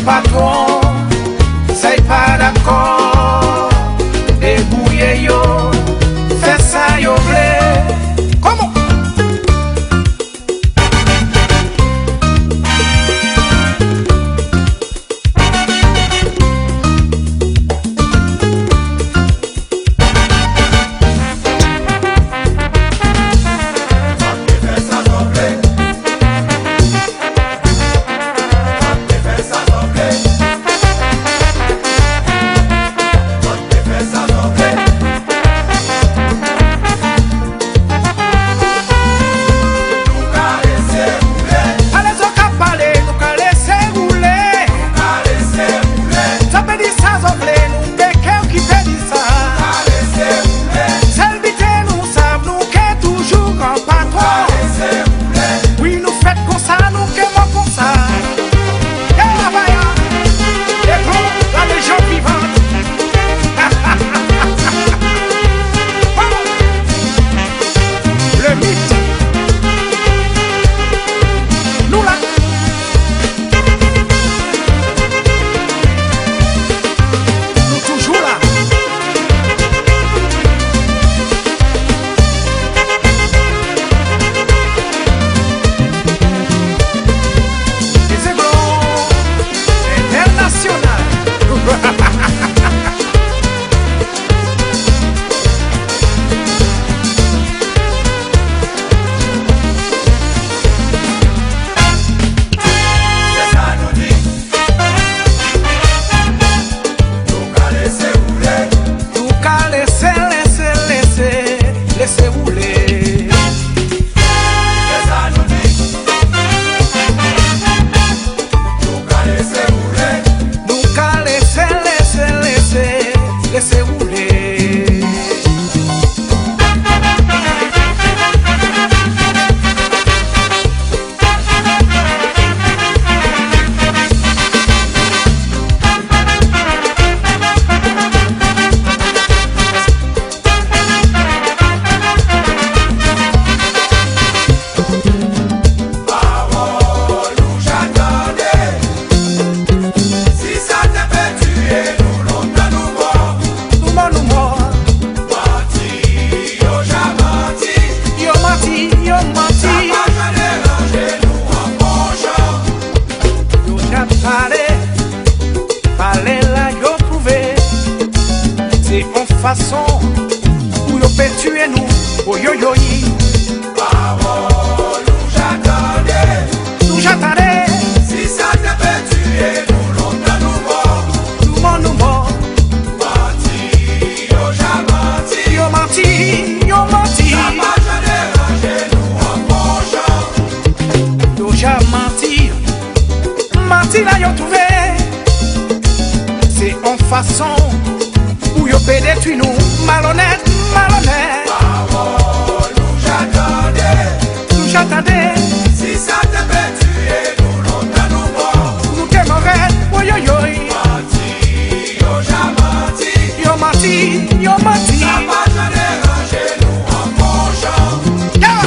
patron, c'est pas d'accord. Débrouillez yo, fais ça yo blé. Comment? Façon où yo peut tuer nous, oh yo yo yi. Parole nous j'attendais. Si ça te fait tuer nous, longtemps nous mort. Menti, yo menti. Ça m'a jamais rangé nous en bon Yo ja menti là yo trouvé. C'est en façon où yo peut détruire nous, malhonnête. Parole nous j'attendais. Si ça te fait tuer nous, longtemps nous t'es mauvais, oh yo yo. Menti, yo menti. Ça m'a jamais rangé nous en bon Yeah.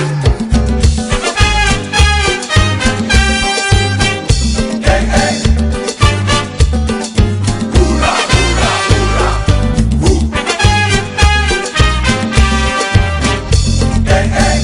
Hey, hey. Oula, ouh. Hey, hey.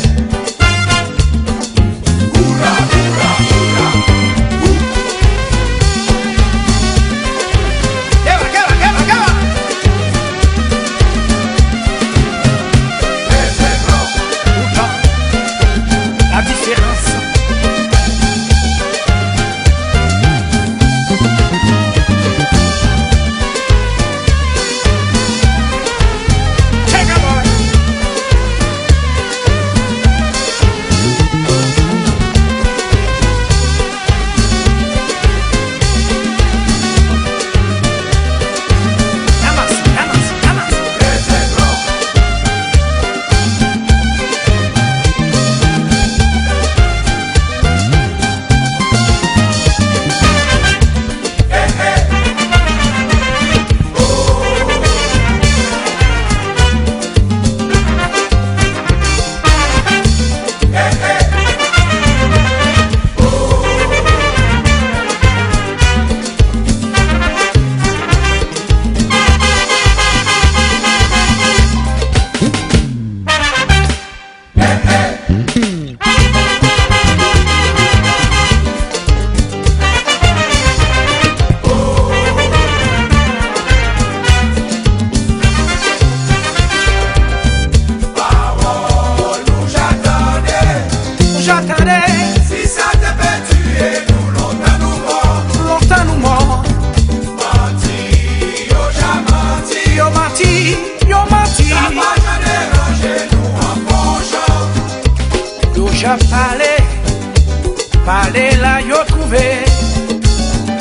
Gardez la yo trouvé.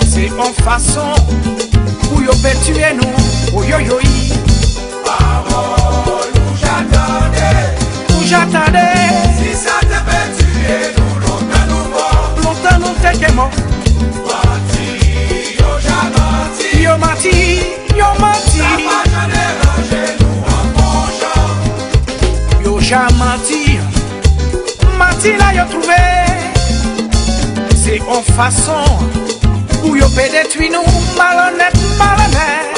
C'est en façon où yo peut tuer nous. Oh yo yo yi. Parole où j'attendais. Où j'attendais. Si ça te fait tuer nous, longtemps nous mort. Longtemps nous t'es mort. Menti, yo j'ai menti. Yo menti, yo menti. Ça va j'en déranger nous en ponchant. Yo j'ai menti. Menti là yo trouvé. C'est en façon où yo peut détruire nous. Malhonnête, malhonnête.